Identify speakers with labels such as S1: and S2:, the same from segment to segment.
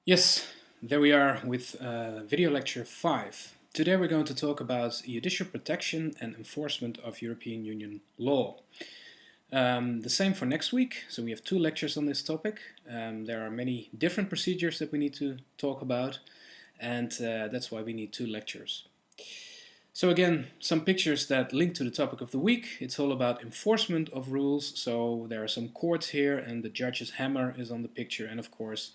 S1: Yes, there we are with video lecture 5. Today we're going to talk about judicial protection and enforcement of European Union law. The same for next week, so we have 2 lectures on this topic. There are many different procedures that we need to talk about, and that's why we need 2 lectures. So again, some pictures that link to the topic of the week. It's all about enforcement of rules, so there are some courts here and the judge's hammer is on the picture, and of course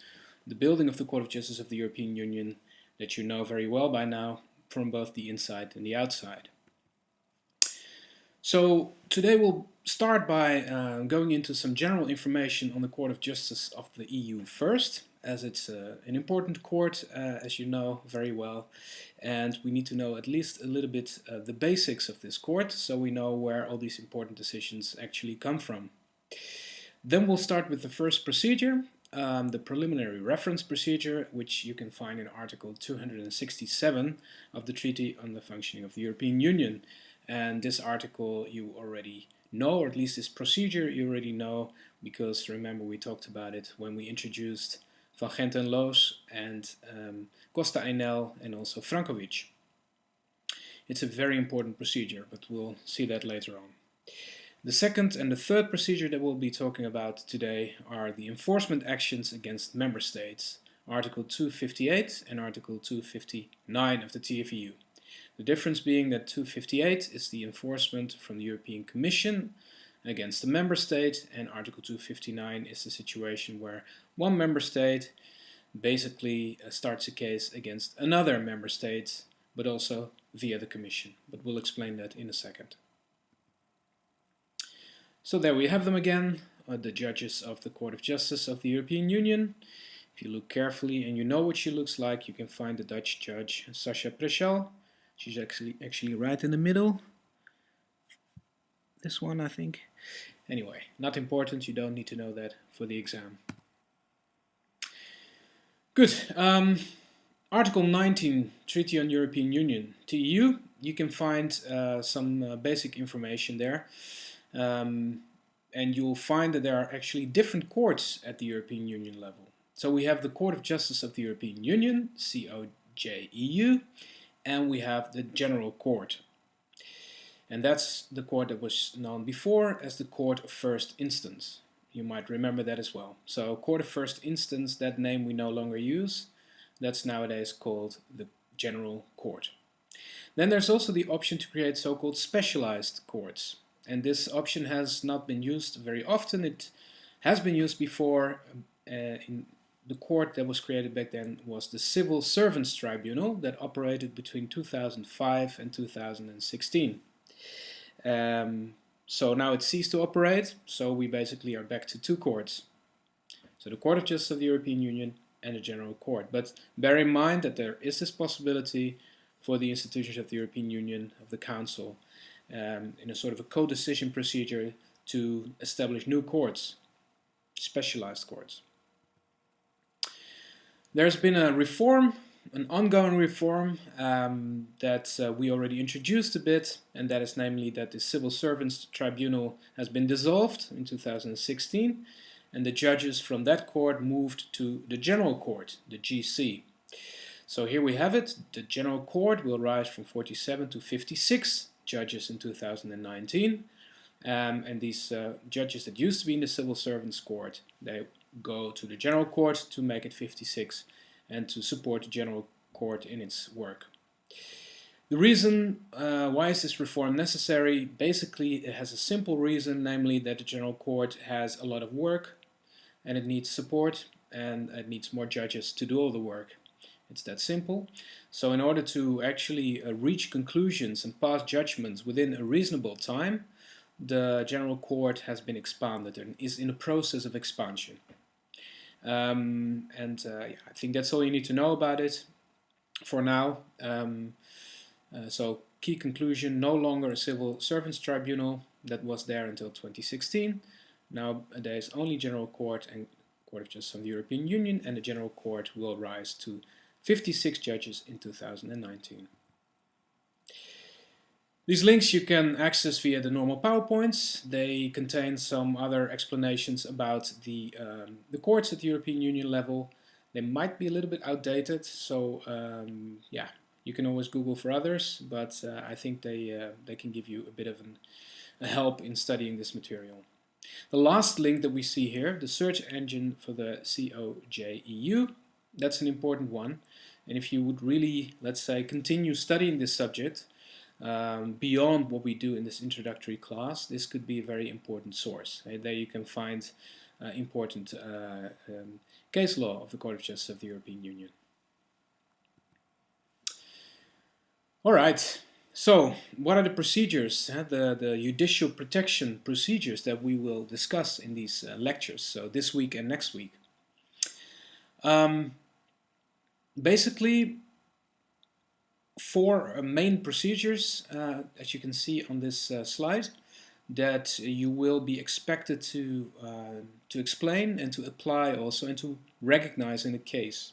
S1: the building of the Court of Justice of the European Union that you know very well by now from both the inside and the outside. So today we'll start by going into some general information on the Court of Justice of the EU first, as it's an important court, as you know very well, and we need to know at least a little bit the basics of this court, so we know where all these important decisions actually come from. Then we'll start with the first procedure, the preliminary reference procedure, which you can find in Article 267 of the Treaty on the Functioning of the European Union. And this article you already know, or at least this procedure you already know, because remember we talked about it when we introduced Van Gent and Loos and Costa Enel and also Frankovic. It's a very important procedure, but we'll see that later on. The second and the third procedure that we'll be talking about today are the enforcement actions against member states, Article 258 and Article 259 of the TFEU. The difference being that 258 is the enforcement from the European Commission against a member state, and Article 259 is the situation where one member state basically starts a case against another member state, but also via the Commission. But we'll explain that in a second. So there we have them again, the judges of the Court of Justice of the European Union. If you look carefully and you know what she looks like, you can find the Dutch judge Sascha Preschel. She's actually right in the middle. This one, I think. Anyway, not important, you don't need to know that for the exam. Good. Article 19, Treaty on European Union, TEU. You can find some basic information there. And you'll find that there are actually different courts at the European Union level. So we have the Court of Justice of the European Union, COJEU, and we have the General Court. And that's the court that was known before as the Court of First Instance. You might remember that as well. So Court of First Instance, that name we no longer use. That's nowadays called the General Court. Then there's also the option to create so-called specialized courts. And this option has not been used very often. It has been used before. In the court that was created back then was the Civil Servants Tribunal that operated between 2005 and 2016. So now it ceased to operate, so we basically are back to 2 courts. So the Court of Justice of the European Union and the General Court. But bear in mind that there is this possibility for the institutions of the European Union, of the Council, in a sort of a co-decision procedure to establish new courts, specialized courts. There's been a reform, an ongoing reform that we already introduced a bit, and that is namely that the Civil Servants Tribunal has been dissolved in 2016, and the judges from that court moved to the General Court, the GC. So here we have it. The General Court will rise from 47 to 56 judges in 2019, and these judges that used to be in the Civil Servants Court, they go to the General Court to make it 56 and to support the General Court in its work. The reason why is this reform necessary? Basically it has a simple reason, namely that the General Court has a lot of work and it needs support and it needs more judges to do all the work. It's that simple. So in order to actually reach conclusions and pass judgments within a reasonable time, the General Court has been expanded and is in a process of expansion. I think that's all you need to know about it for now. So key conclusion, no longer a Civil Servants Tribunal that was there until 2016. Now there's only General Court and Court of Justice of the European Union, and the General Court will rise to 56 judges in 2019. These links you can access via the normal PowerPoints. They contain some other explanations about the courts at the European Union level, They might be a little bit outdated, so yeah, you can always Google for others, but I think they can give you a bit of a help in studying this material. The last link that we see here, the search engine for the COJEU, that's an important one. And if you would really, let's say, continue studying this subject beyond what we do in this introductory class, this could be a very important source. There you can find important case law of the Court of Justice of the European Union. All right. So, what are the procedures, the judicial protection procedures that we will discuss in these lectures, so this week and next week? Basically, four main procedures, as you can see on this slide, that you will be expected to explain and to apply also and to recognize in a case.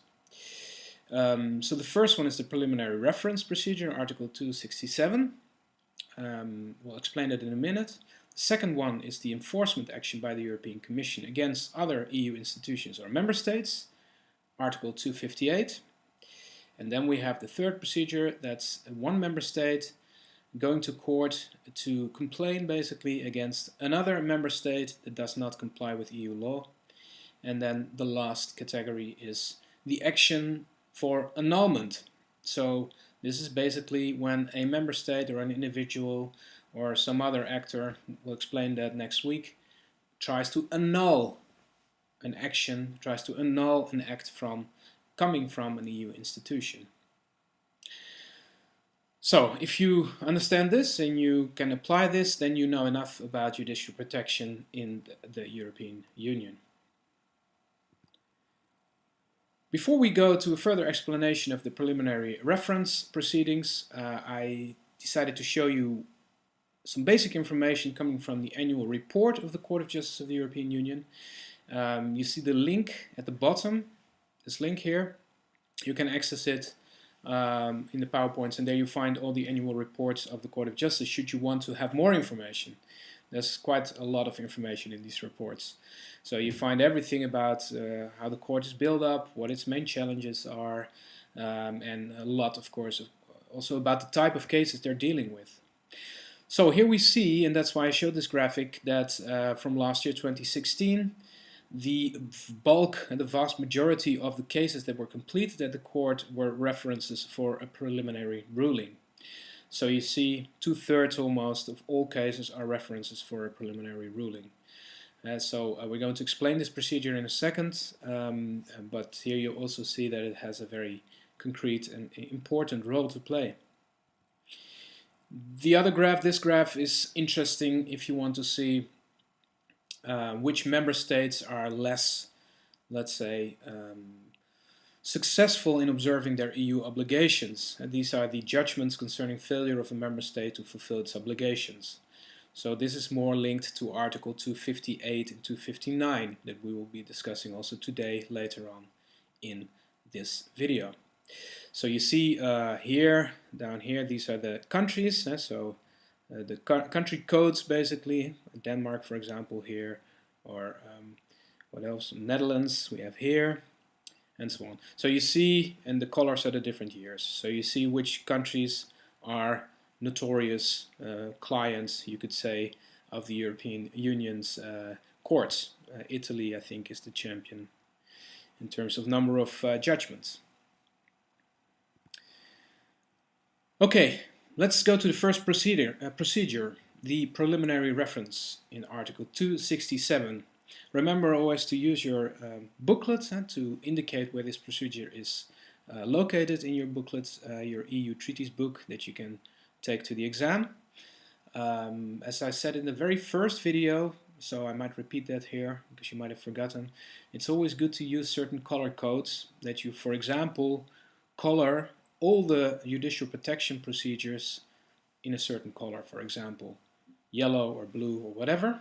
S1: So the first one is the preliminary reference procedure, Article 267. We'll explain that in a minute. The second one is the enforcement action by the European Commission against other EU institutions or member states, Article 258. And then we have the third procedure, that's one member state going to court to complain basically against another member state that does not comply with EU law. And then the last category is the action for annulment. So this is basically when a member state or an individual or some other actor, we'll explain that next week, tries to annul an action, tries to annul an act coming from an EU institution. So if you understand this and you can apply this, then you know enough about judicial protection in the European Union. Before we go to a further explanation of the preliminary reference proceedings, I decided to show you some basic information coming from the annual report of the Court of Justice of the European Union. You see the link at the bottom, this link here. You can access it in the PowerPoints, and there you find all the annual reports of the Court of Justice should you want to have more information. There's quite a lot of information in these reports. So you find everything about how the court is built up, what its main challenges are, and a lot, of course, also about the type of cases they're dealing with. So here we see, and that's why I showed this graphic, that from last year, 2016, the bulk and the vast majority of the cases that were completed at the court were references for a preliminary ruling. So you see 2/3 almost of all cases are references for a preliminary ruling. So we're going to explain this procedure in a second, but here you also see that it has a very concrete and important role to play. The other graph, this graph is interesting if you want to see which member states are less, let's say, successful in observing their EU obligations. And these are the judgments concerning failure of a member state to fulfill its obligations. So this is more linked to Article 258 and 259 that we will be discussing also today, later on in this video. So you see here, down here, these are the countries. The country codes basically, Denmark for example here, or what else, Netherlands we have here, and so on. So you see, and the colors are the different years. So you see which countries are notorious clients, you could say, of the European Union's courts. Italy, I think, is the champion in terms of number of judgments. Okay, let's go to the first procedure, the preliminary reference in Article 267. Remember always to use your booklet to indicate where this procedure is located in your booklet, your EU treaties book that you can take to the exam. As I said in the very first video, so I might repeat that here because you might have forgotten, it's always good to use certain color codes that you, for example, color all the judicial protection procedures in a certain color, for example, yellow or blue or whatever,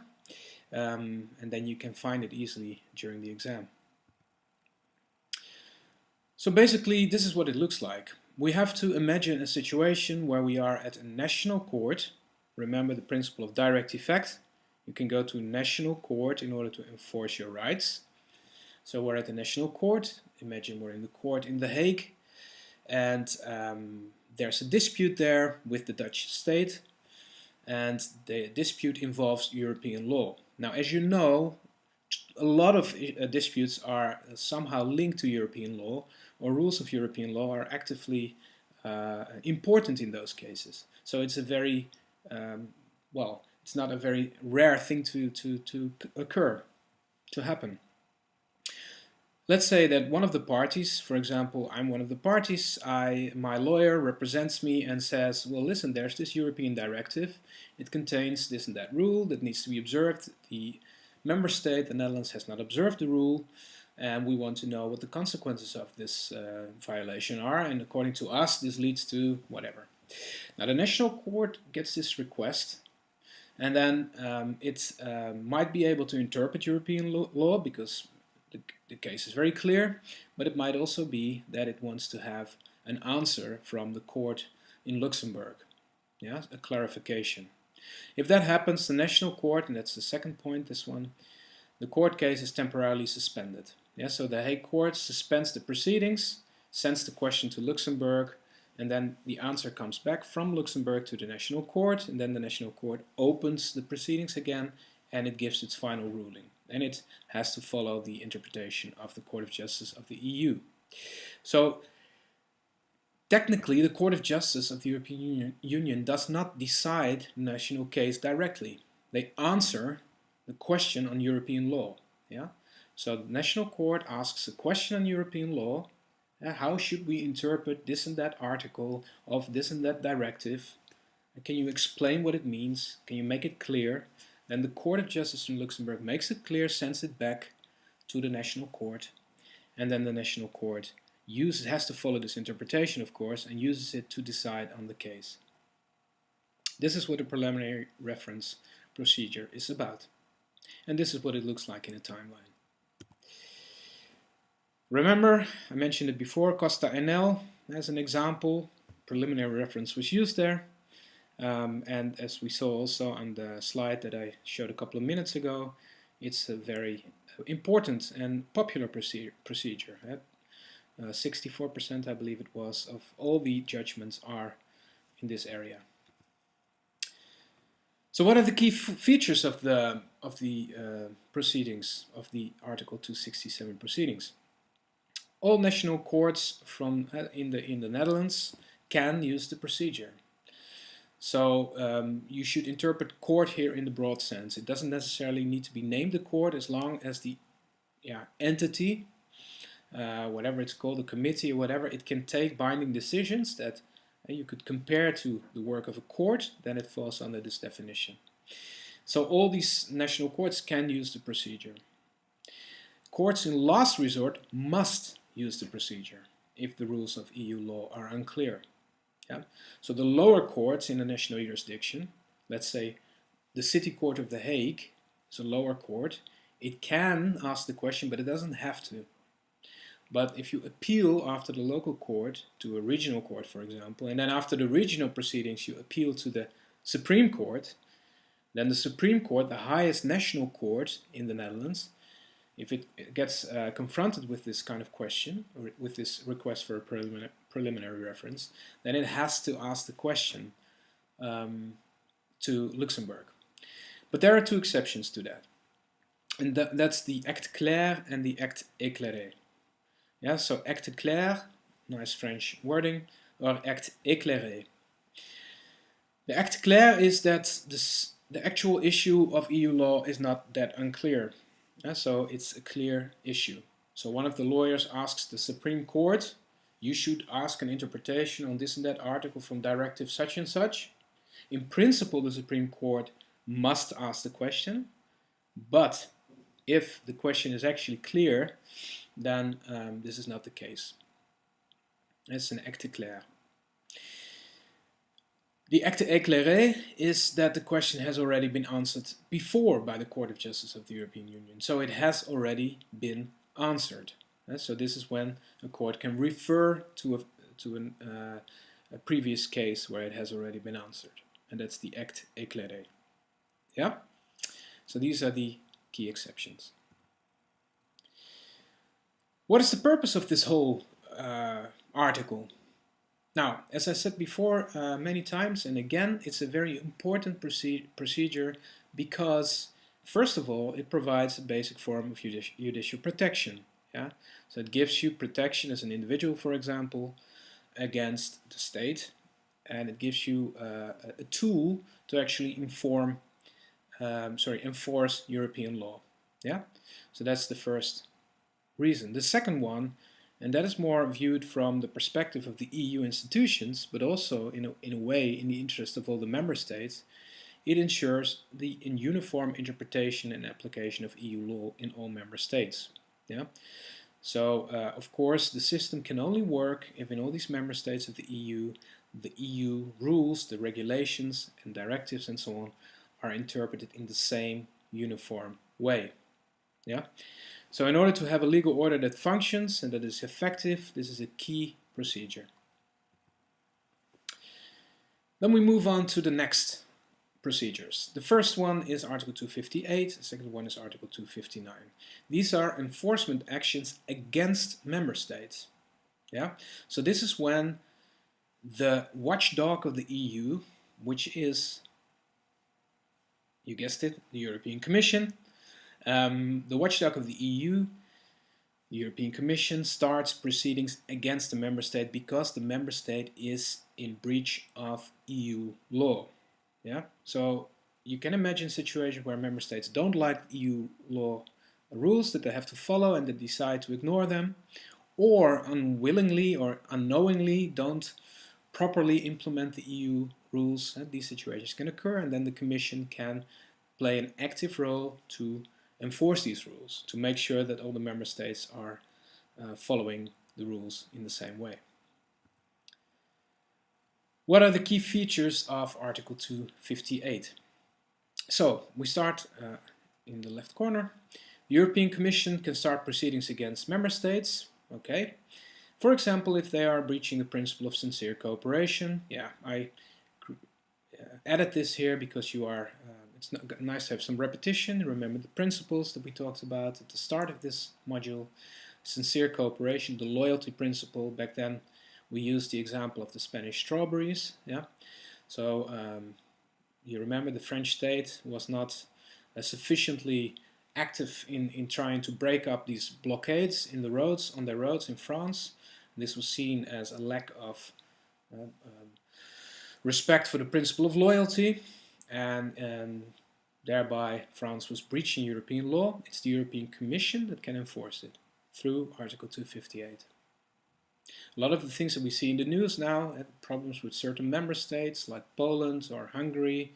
S1: and then you can find it easily during the exam. So basically, this is what it looks like. We have to imagine a situation where we are at a national court. Remember the principle of direct effect. You can go to a national court in order to enforce your rights. So we're at the National Court. Imagine we're in the court in The Hague, and there's a dispute there with the Dutch state, and the dispute involves European law. Now, as you know, a lot of disputes are somehow linked to European law, or rules of European law are actively important in those cases. So it's a very, well, it's not a very rare thing to occur, to happen. Let's say that one of the parties, for example, I'm one of the parties, my lawyer represents me and says, well, listen, there's this European directive. It contains this and that rule that needs to be observed. The member state, the Netherlands, has not observed the rule, and we want to know what the consequences of this violation are, and according to us, this leads to whatever. Now, the National Court gets this request, and then it might be able to interpret European law because the case is very clear, but it might also be that it wants to have an answer from the court in Luxembourg, yeah, a clarification. If that happens, the National Court, and that's the second point, this one, the court case is temporarily suspended. Yeah, so the Hague Court suspends the proceedings, sends the question to Luxembourg, and then the answer comes back from Luxembourg to the National Court, and then the National Court opens the proceedings again, and it gives its final ruling. And it has to follow the interpretation of the Court of Justice of the EU. So technically, the Court of Justice of the European Union does not decide the national case directly. They answer the question on European law. Yeah? So the National Court asks a question on European law. How should we interpret this and that article of this and that directive? Can you explain what it means? Can you make it clear? Then the Court of Justice in Luxembourg makes it clear, sends it back to the National Court, and then the National Court has to follow this interpretation, of course, and uses it to decide on the case. This is what a preliminary reference procedure is about. And this is what it looks like in a timeline. Remember, I mentioned it before, Costa NL as an example. Preliminary reference was used there. And as we saw also on the slide that I showed a couple of minutes ago, it's a very important and popular procedure. 64%, I believe it was, of all the judgments are in this area. So what are the key features of the proceedings, of the Article 267 proceedings? All national courts from in the Netherlands can use the procedure. So you should interpret court here in the broad sense. It doesn't necessarily need to be named a court as long as the entity, whatever it's called, a committee or whatever, it can take binding decisions that you could compare to the work of a court, then it falls under this definition. So all these national courts can use the procedure. Courts in last resort must use the procedure if the rules of EU law are unclear. Yeah? So the lower courts in a national jurisdiction, let's say the City Court of The Hague is a lower court, it can ask the question, but it doesn't have to. But if you appeal after the local court to a regional court, for example, and then after the regional proceedings you appeal to the Supreme Court, then the Supreme Court, the highest national court in the Netherlands, if it gets confronted with this kind of question, or with this request for a preliminary reference, then it has to ask the question to Luxembourg. But there are two exceptions to that. And that's the acte clair and the acte éclairé. Yeah, so acte clair, nice French wording, or acte éclairé. The acte clair is that the actual issue of EU law is not that unclear. So it's a clear issue. So one of the lawyers asks the Supreme Court, you should ask an interpretation on this and that article from directive such and such. In principle, the Supreme Court must ask the question, but if the question is actually clear, then this is not the case. It's an acte clair. The acte éclairé is that the question has already been answered before by the Court of Justice of the European Union. So it has already been answered. So this is when a court can refer to a previous case where it has already been answered. And that's the acte éclairé. Yeah? So these are the key exceptions. What is the purpose of this whole article? Now, as I said before many times, and again, it's a very important procedure because, first of all, it provides a basic form of judicial protection. Yeah? So it gives you protection as an individual, for example, against the state, and it gives you a tool to actually enforce European law. Yeah, so that's the first reason. The second one, and that is more viewed from the perspective of the EU institutions, but also in a way in the interest of all the member states, it ensures the uniform interpretation and application of EU law in all member states. Yeah. So, of course, the system can only work if in all these member states of the EU rules, the regulations and directives and so on are interpreted in the same uniform way. Yeah. So in order to have a legal order that functions and that is effective, this is a key procedure. Then we move on to the next procedures. The first one is Article 258, the second one is Article 259. These are enforcement actions against member states. Yeah? So this is when the watchdog of the EU, which is, you guessed it, the European Commission, the watchdog of the EU, the European Commission, starts proceedings against the member state because the member state is in breach of EU law. Yeah, so you can imagine situations where member states don't like EU law rules that they have to follow and they decide to ignore them, or unwillingly or unknowingly don't properly implement the EU rules. These situations can occur, and then the Commission can play an active role to enforce these rules, to make sure that all the member states are following the rules in the same way. What are the key features of Article 258? So we start in the left corner. The European Commission can start proceedings against member states. Okay. For example, if they are breaching the principle of sincere cooperation. Yeah, I added this here because it's nice to have some repetition. Remember the principles that we talked about at the start of this module. Sincere cooperation, the loyalty principle. Back then we used the example of the Spanish strawberries. Yeah, so you remember the French state was not sufficiently active in trying to break up these blockades in the roads, on their roads in France. This was seen as a lack of respect for the principle of loyalty, and thereby France was breaching European law. It's the European Commission that can enforce it through Article 258. A lot of the things that we see in the news now have problems with certain member states like Poland or Hungary,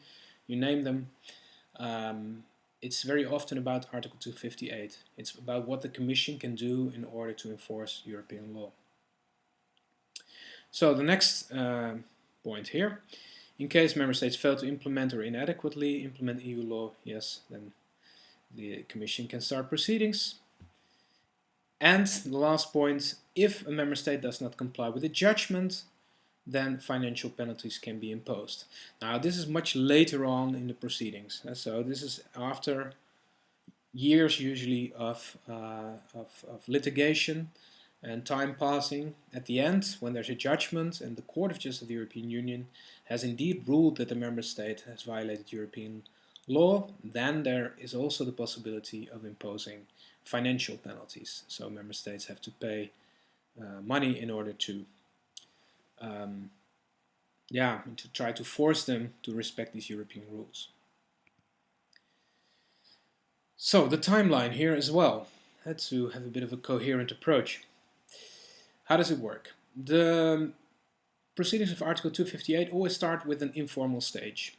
S1: you name them. It's very often about Article 258. It's about what the Commission can do in order to enforce European law. So the next point here, in case member states fail to implement or inadequately implement EU law, yes, then the Commission can start proceedings. And the last point, if a member state does not comply with a judgment, then financial penalties can be imposed. Now, this is much later on in the proceedings. So this is after years usually of litigation and time passing. At the end, when there's a judgment and the Court of Justice of the European Union has indeed ruled that the member state has violated European law, then there is also the possibility of imposing financial penalties. So member states have to pay money in order to try to force them to respect these European rules. So the timeline here as well, to have a bit of a coherent approach. How does it work? The proceedings of Article 258 always start with an informal stage.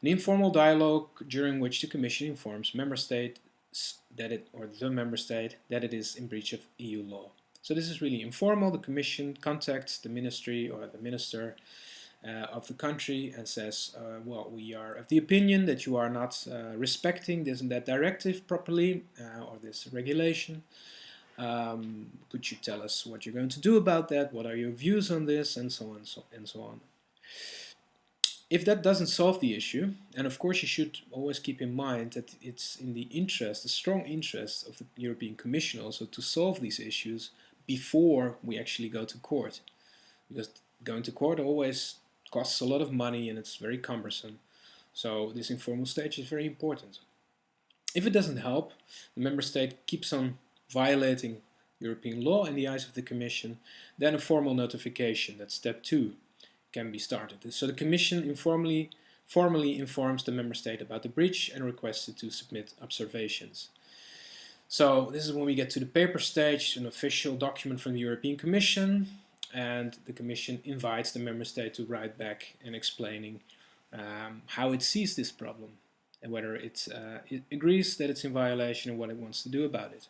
S1: An informal dialogue during which the Commission informs member state that it is in breach of EU law. So this is really informal. The Commission contacts the ministry or the minister of the country and says, well, we are of the opinion that you are not respecting this and that directive properly or this regulation. Could you tell us what you're going to do about that? What are your views on this? And so on and so on. If that doesn't solve the issue, and of course you should always keep in mind that it's in the interest, the strong interest of the European Commission also to solve these issues before we actually go to court. Because going to court always costs a lot of money and it's very cumbersome. So this informal stage is very important. If it doesn't help, the member state keeps on violating European law in the eyes of the Commission, then a formal notification, that's step 2, can be started. So the Commission formally informs the member state about the breach and requests it to submit observations. So this is when we get to the paper stage, an official document from the European Commission, and the Commission invites the member state to write back and explaining how it sees this problem and whether it agrees that it's in violation and what it wants to do about it.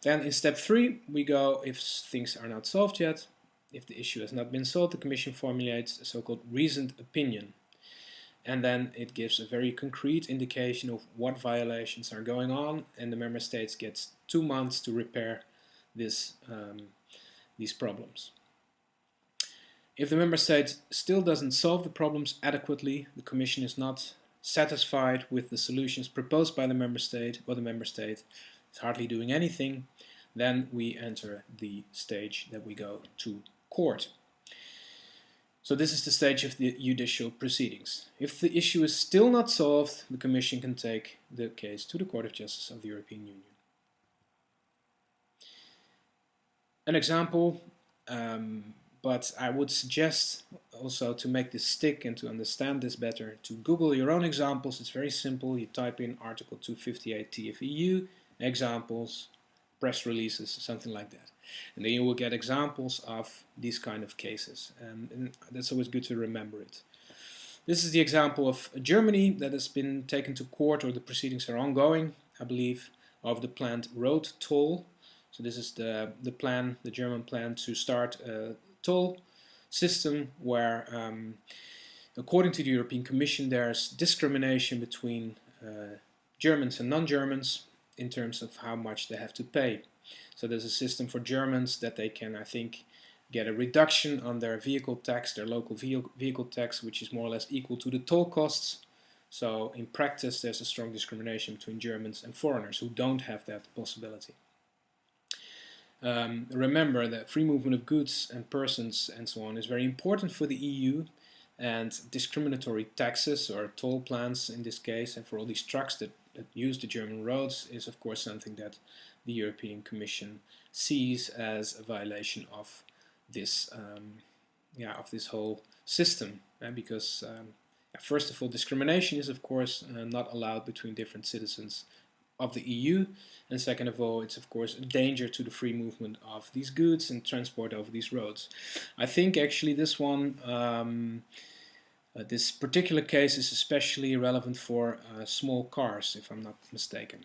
S1: Then in step 3 we go if things are not solved yet. If the issue has not been solved, the Commission formulates a so-called reasoned opinion. And then it gives a very concrete indication of what violations are going on, and the member states gets 2 months to repair these problems. If the member state still doesn't solve the problems adequately, the Commission is not satisfied with the solutions proposed by the member state, or the member state is hardly doing anything, then we enter the stage that we go to court. So this is the stage of the judicial proceedings. If the issue is still not solved, the Commission can take the case to the Court of Justice of the European Union. An example, but I would suggest also to make this stick and to understand this better, to Google your own examples. It's very simple. You type in Article 258 TFEU, examples, press releases, something like that. And then you will get examples of these kind of cases. And that's always good to remember it. This is the example of Germany that has been taken to court, or the proceedings are ongoing, I believe, of the planned road toll. So this is the plan, the German plan to start a toll system where, according to the European Commission, there's discrimination between Germans and non-Germans in terms of how much they have to pay. So there's a system for Germans that they can, I think, get a reduction on their vehicle tax, their local vehicle tax, which is more or less equal to the toll costs. So in practice, there's a strong discrimination between Germans and foreigners who don't have that possibility. Remember that free movement of goods and persons and so on is very important for the EU, and discriminatory taxes or toll plans in this case, and for all these trucks that use the German roads, is of course something that the European Commission sees as a violation of this, of this whole system, because first of all, discrimination is of course not allowed between different citizens of the EU, and second of all, it's of course a danger to the free movement of these goods and transport over these roads. I think actually this one, this particular case is especially relevant for small cars, if I'm not mistaken.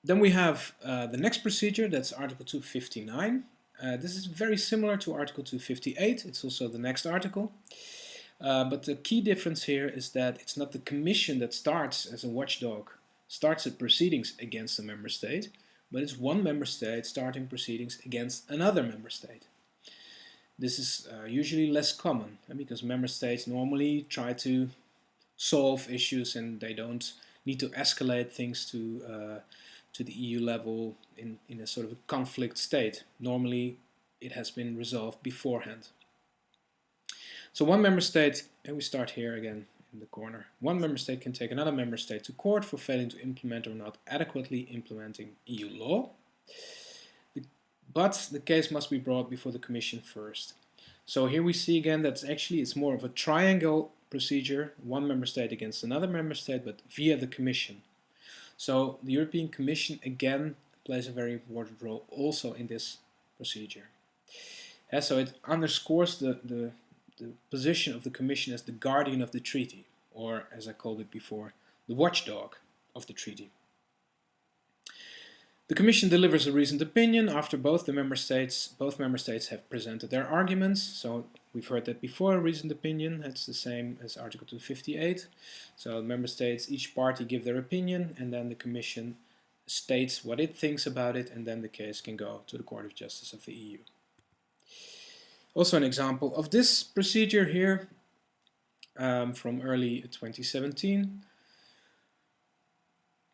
S1: Then we have the next procedure, that's Article 259. This is very similar to Article 258, it's also the next article. But the key difference here is that it's not the Commission that starts as a watchdog, starts the proceedings against a member state, but it's one member state starting proceedings against another member state. This is usually less common, because member states normally try to solve issues and they don't need to escalate things to the EU level in a sort of a conflict state. Normally it has been resolved beforehand. So one member state, and we start here again in the corner, one member state can take another member state to court for failing to implement or not adequately implementing EU law. But the case must be brought before the Commission first. So here we see again that actually it's more of a triangle procedure, one member state against another member state, but via the Commission. So the European Commission again plays a very important role also in this procedure. So it underscores the position of the Commission as the guardian of the treaty, or as I called it before, the watchdog of the treaty. The Commission delivers a reasoned opinion after both member states have presented their arguments. So we've heard that before, a reasoned opinion, that's the same as Article 258. So member states, each party give their opinion, and then the Commission states what it thinks about it, and then the case can go to the Court of Justice of the EU. Also an example of this procedure here from early 2017.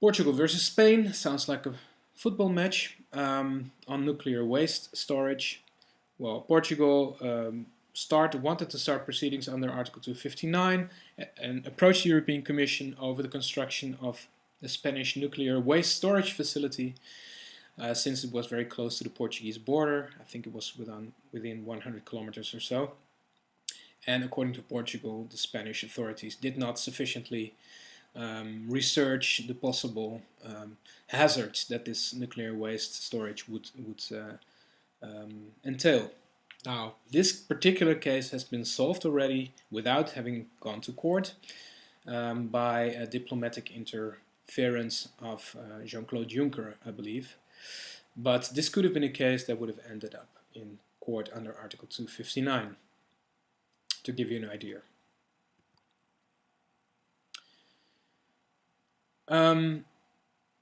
S1: Portugal versus Spain sounds like a football match on nuclear waste storage. Well, Portugal wanted to start proceedings under Article 259 and approached the European Commission over the construction of the Spanish nuclear waste storage facility since it was very close to the Portuguese border. I think it was within 100 kilometers or so. And according to Portugal, the Spanish authorities did not sufficiently research the possible hazards that this nuclear waste storage would entail. Now, this particular case has been solved already without having gone to court by a diplomatic interference of Jean-Claude Juncker, I believe. But this could have been a case that would have ended up in court under Article 259, to give you an idea.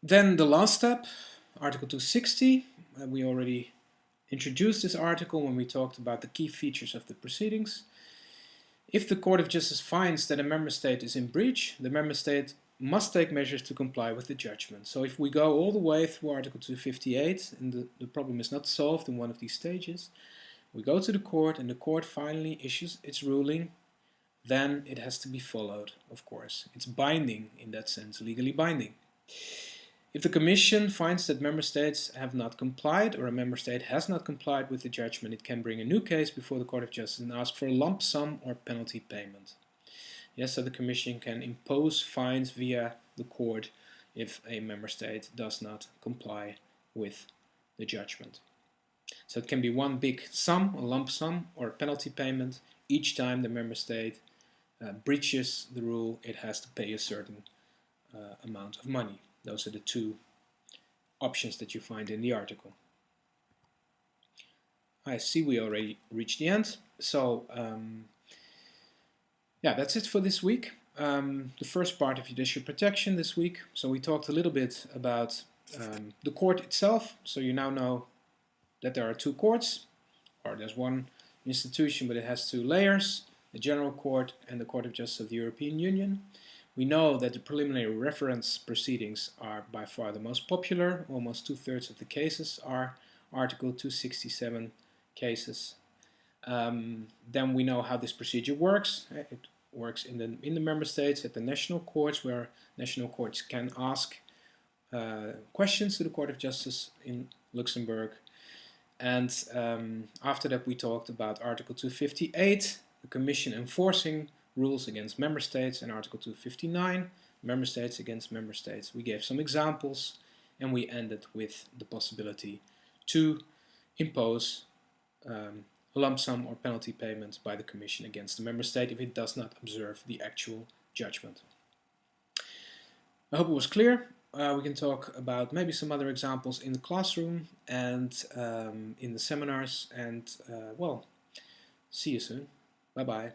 S1: Then the last step, Article 260, we already introduced this article when we talked about the key features of the proceedings. If the Court of Justice finds that a member state is in breach, the member state must take measures to comply with the judgment. So if we go all the way through Article 258 and the problem is not solved in one of these stages, we go to the court and the court finally issues its ruling, then it has to be followed, of course. It's binding in that sense, legally binding. If the Commission finds that member states have not complied or a member state has not complied with the judgment, it can bring a new case before the Court of Justice and ask for a lump sum or penalty payment. Yes, so the Commission can impose fines via the court if a member state does not comply with the judgment. So it can be one big sum, a lump sum, or a penalty payment. Each time the member state breaches the rule, it has to pay a certain amount of money. Those are the two options that you find in the article. I see we already reached the end. So yeah, that's it for this week. The first part of judicial protection this week. So we talked a little bit about the court itself. So you now know that there are two courts, or there's one institution, but it has two layers, the General Court and the Court of Justice of the European Union. We know that the preliminary reference proceedings are by far the most popular. Almost 2/3 of the cases are Article 267 cases. Then we know how this procedure works. It works in the member states at the national courts, where national courts can ask questions to the Court of Justice in Luxembourg. And after that we talked about Article 258, the Commission enforcing rules against member states, and Article 259, member states against member states. We gave some examples and we ended with the possibility to impose a lump sum or penalty payment by the Commission against the member state if it does not observe the actual judgment. I hope it was clear. We can talk about maybe some other examples in the classroom and in the seminars, and well, see you soon. Bye bye.